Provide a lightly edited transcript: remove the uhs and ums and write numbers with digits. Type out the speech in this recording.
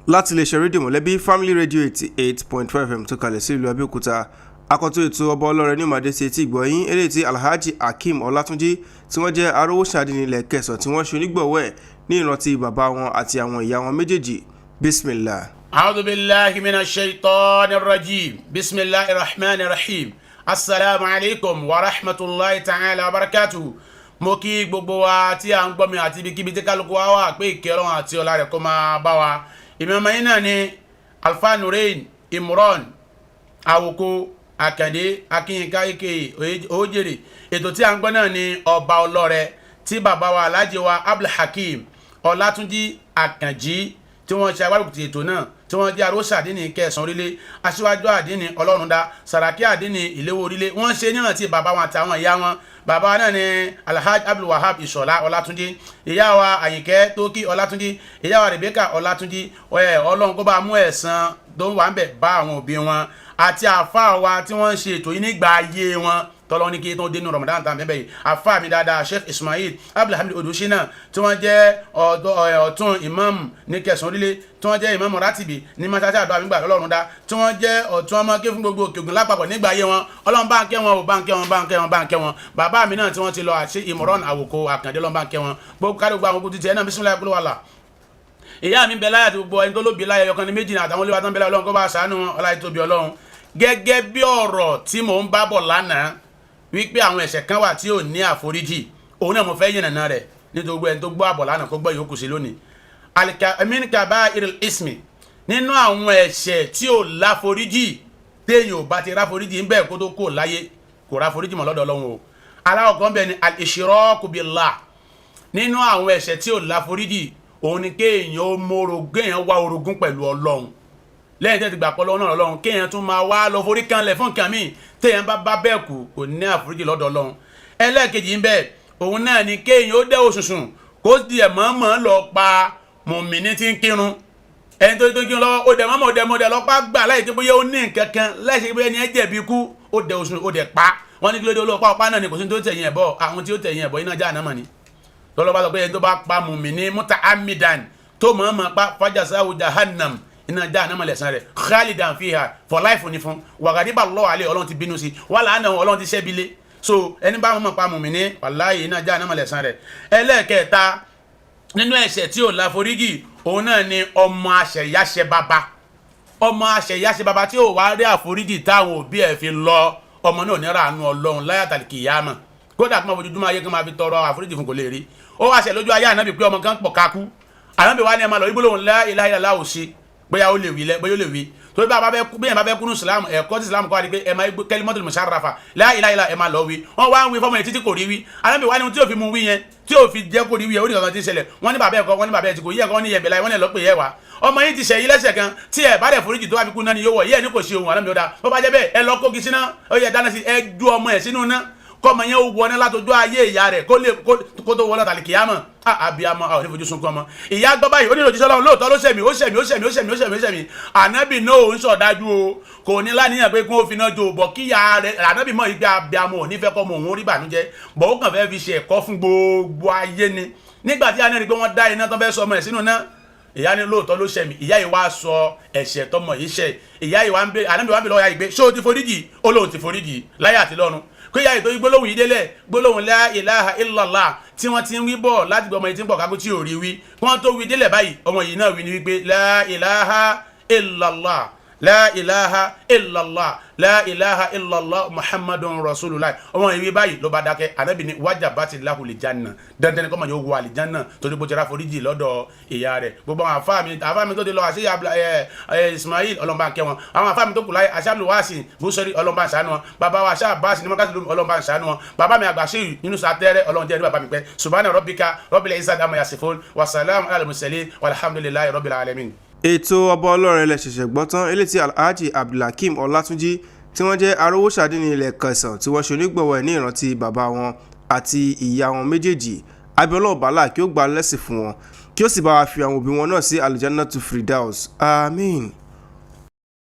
láti lè ṣe rédíò mọ̀lẹ́bí family radio 88.5 FM tó kalẹ̀ sí ìlú Abẹ́òkúta akọ́tún ètò ọba ọlọ́rẹ̀ ní ìmọ̀dé sí etí ìgbọ̀yìn eléyìí tí Alhaji Akeem Olatunji tí wọ́n jẹ́ Arowo Adinni ilẹ̀ Kẹsàn tí wọ́n ṣe onígbọ̀wọ́ ẹ̀ ní ìrántí bàbá wọn àti àwọn ìyá wọn méjèèjì bismillah. A'udhu billahi minash shaitanir rajim bismillahir rahmanir rahim assalamu alaikum wa rahmatullahi ta'ala wa barakatuh. Mo kí gbogbo wa tí à ń gbọ́ mi àti ibikíbi tí kálukú wa wà pé ìkẹ́ Ọlọ́run àti ọlá rẹ̀ kó máa bá wa. Ìmọ̀ọ́mọ́ yín náà ni Alfa Nurain Imran Awoko Akande Akínyínká ike Ojèrè. Ètò tí à ń gbọ́ náà ni ọba ọlọ́rẹ̀ tí bàbá wa Alhaji wa Abdulhakeem Olatunji Akanji tí wọ́n ṣe agbárùkù ètò náà tí wọ́n jẹ́ Arowo Adinni Kẹsàn orílẹ̀ aṣíwájú Adinni Ọlọ́rundá Sàràkí Adinni ìléwọ́ orílẹ̀ wọ́n ṣe nírántí bàbá wọn àtàwọn ìyá wọn. Bàbá náà ni Alhaji Abdulwahab Ìṣọ̀lá Olatunji, ìyá wa Àyìnkẹ́ Tókì Olatunji, ìyá wa Rebecca Olatunji. Ọlọ́run kó bá mú ẹ̀san tó wà ń bẹ̀ bá àwọn òbí wọn àti àfáà wa tí wọ́n ń ṣe ètò yìí nígbà ayé wọn tọ́lọ́ ní kí tó dénú Ramadan tàn bẹ́ẹ̀ yìí àfáà mi dáadáa Sheikh Ismail Abdulhamid Odushina tí wọ́n jẹ́ ọ̀tún imam ní Kẹsàn orílẹ̀ tí wọ́n jẹ́ imam ratibi ní mọ́sáàsì àdó àmìgbà Ọlọ́rundá tí wọ́n jẹ́ ọ̀tún ọmọ ké fún gbogbo òkè ògùn lápapọ̀ nígbà ayé wọn Ọlọ́run bá ń kẹ́ wọn ò bá ń kẹ́ wọn bá ń kẹ́ wọn bá ń kẹ́ wọn bàbá mi náà tí wọ́n ti lọ àti Imran Awoko Akande Ọlọ́run bá ń kẹ́ wọn gbogbo kárí gbogbo àwọn gbogbo títí ẹ̀ náà bismillah kúlú wàlà. Ìyá mi bẹ láyà àti gbogbo ẹni tó lóbi láyà ẹyọkan ní méjì àtàwọn olówó àtàwọn bẹ láyà Ọlọ́run kó bá ṣàánú ọlá ìtóbi Ọlọ́run. Gẹ́gẹ́ bí ọ̀rọ̀ tí mò ń bá bọ̀ lánàá wípé àwọn ẹ̀ṣẹ̀ kan wà tí ò ní àforíjì òun náà mo fẹ́ yànnàná rẹ̀ nítorí ẹni tó gbọ́ àbọ̀ lánàá kó gbọ́ yòókù sí lónìí. Min kaba'iril ismi nínú àwọn ẹ̀ṣẹ̀ tí ò láforíjì téèyàn ò bá ti ráforíjì ń bẹ́ẹ̀ kó tó kó láyé kò ráforíjì mọ́ lọ́dọ̀ Ọlọ́run o. aláwọ̀ kan bẹ́ẹ̀ ni al-ishraku billah nínú àwọn ẹ̀ṣẹ̀ tí ò láforíjì òun ni kéèyàn wá orogún pẹ̀lú Ọlọ́run lẹ́yìn tẹ́tí gbà pọ́lọ́ náà Ọlọ́run kéèyàn tún máa wá lọ forí kanlẹ̀ fún nǹkan míì téèyàn bá bẹ́ẹ̀ kú kò ní àforíjì lọ́dọ̀ Ọlọ́run. ẹlẹ́ẹ̀kejì ń bẹ òun náà ni kéèyàn ó dẹ́ òṣùṣùn kó di ẹ̀ mọ̀ọ́mọ̀ lọ pa mùmíní tí ń kírun ẹni tó kírun lọ́wọ́ ó dẹ̀ mọ́mọ́ lọ́pàá gbà láì tó bóyá ó ní nǹkan kan láì ṣe pé ẹni ẹ jẹ̀bi ikú ó dẹ̀ òṣùṣùn ó dẹ̀ pa wọ́n ní kí ló dé olóòpá ọ̀pá náà ni kò sí tó tẹ̀yìn ẹ̀bọ àwọn tí ó tẹ̀yìn ẹ̀bọ iná jahannama ni lọ́lọ́ba sọ pé ẹni tó bá pa mùmíní muta'ammidan tó mọ̀ọ́mọ̀ pa fajazahu jahannam iná jahannama lẹ̀san rẹ̀ khalidan fiha for life ní fún wàgàdìbà lọ́wọ́ alẹ́ Ọlọ́run ti bínú sí wàhálà àná Ọlọ́run ti ṣẹ́bi lé so ẹni bá wọn pa mùmíní wàláyé iná jahannama lẹ̀san rẹ̀. ẹlẹ́ẹ̀kẹta nínú ẹ̀ṣẹ̀ tí ò láforíjì òun náà ni ọmọ àṣẹyáṣẹ bàbá tí ò wá rí àforíjì táwọn òbí ẹ̀ fi lọ ọmọ náà ní ràánú Ọlọ́run láyàtàlì kìyàmà kódà kí wọ́n fojoojúmọ́ ayé kí wọ́n máa fi tọrọ àforíjì fún kò lè rí ó wá ṣe lójú ayé ànábì pé ọmọ kan pọ̀ kákú ànábì wa ni ẹ máa lọ ibólóhùn la ilaha illallah ò ṣe bóyá ó lè wí bóyá ó lè wí torí bá bá fẹ́ kúnú Islam ẹ̀kọ́ tí Islam kọ́ wa ni pé ẹ máa kalimatul musharrafa la ilaha illallah ẹ máa lọ wí wọ́n wá ń wí fọ́mọ yẹn títí kò rí wí ànábì wa ni tí ò fi mú wí yẹn tí ò fi jẹ́ kó rí wí yẹn ó ní kankan tí ń ṣẹlẹ̀ wọ́n ní bàbá ẹ̀kọ́ wọ́n ní bàbá ẹ̀ tí kò yẹ kọ́ ní yẹn bẹ̀rẹ̀ wọ́n ní ẹ̀ lọ́pẹ̀ yẹ wa ọmọ yìí ti ṣẹ̀yìn lẹ́sẹ̀ kan tí ẹ̀ bá dẹ̀ foríjì tó wá fi kú náà ni yóò wọ̀ yẹ́ ẹ̀ ní kò ṣe ohun àlámi ọ̀dà bó bá jẹ́ bẹ́ẹ̀ ẹ lọ kógi síná ó yẹ dáná sí ẹ ju ọmọ ẹ̀ sínú náà kọ́mọ yẹn ó wọná látọjú ayé ìyá rẹ̀ kó tó wọná tàlí kìyàmọ̀ àbíamọ àwọn onífojú sunkún ọmọ ìyá gbọ́ báyìí onílò jíṣẹ́ Ọlọ́run lóòótọ́ ló ṣẹ̀mí ànábì náà ò ń sọ̀dájú o kò ní láníyàn pé kí wọ́n fi náà jo bọ̀ kí ìyá rẹ̀ ànábì mọ̀ ìgbé àbíamọ ò ní fẹ́ kọ́ mọ òun rí bànújẹ́ bọ̀ ó kàn fẹ́ fi ṣe ẹ̀kọ́ fún gbogbo ayé ni nígbà tí anáà rí pé wọ́n dá iná tó fẹ́ sọ ọmọ ẹ̀ sínú náà ìyá ni lóòótọ́ ló ṣẹ̀mí ìyá yìí wá sọ ẹ̀ṣẹ̀ tọmọ yìí ṣẹ̀ ìyá yìí wá ń bẹ ànábì wá ń bẹ lọ́wọ́ ya ìgbé ṣé o ti foríjì ó lóun ti foríjì láyé àti lọ́run kó yá ètò gbólóhùn yìí délẹ̀ gbólóhùn la ilaha illallah tí wọ́n ti ń wí bọ̀ láti gbọ́ ọmọ yìí tí ń pọ̀ kákó tí ò rí wí wọ́n tó wí délẹ̀ báyìí ọmọ yìí náà wí ni wípé la ilaha illallah la ilaha illallah la ilaha illallah muhammadun rasulullah ọmọ yìí wí báyìí ló bá dákẹ́ ànábì ní wajabati lahu lijanna dandan ni kọ́mọ yóò wọ àlìjánná torí bó jẹ́ra foríjì lọ́dọ̀ ìyá rẹ̀ gbogbo àwọn àfáà mi tó ti lọ àṣẹ Ismail ọlọ́mọba kẹ́ wọn àwọn àfáà mi tó kù láyé aṣáàlú wáàsì bùsọ̀rí ọlọ́mọba ṣàánú wọn bàbá wa aṣáà báàsì ní mọ́kàtí ọlọ́mọba ṣàánú wọn bàbá mi àgbà ṣéyù nínú sàtẹ́rẹ́ ọlọ́njẹ́ ní bàbá mi pẹ́ subhana rabbika rabbil izzati amma yasifun wa salamun alal mursalin walhamdulillahi rabbil alamin. ètò ọba ọlọ́rẹ̀ ilẹ̀ ṣẹ̀ṣẹ̀ gbọ́ tán eléyìí tí Alhaji Abdulhakeem Olatunji tí wọ́n jẹ́ Arowo Adinni ilẹ̀ Kẹsàn tí wọ́n ṣe onígbọ̀wọ́ ẹ̀ ní ìrántí bàbá wọn àti ìyá wọn méjèèjì abiola ọ̀bàlà kí ó gba lẹ́sìn fún wọn kí ó sì bá wa fi àwọn òbí wọn náà sí Aljannatu Firdaus àmín.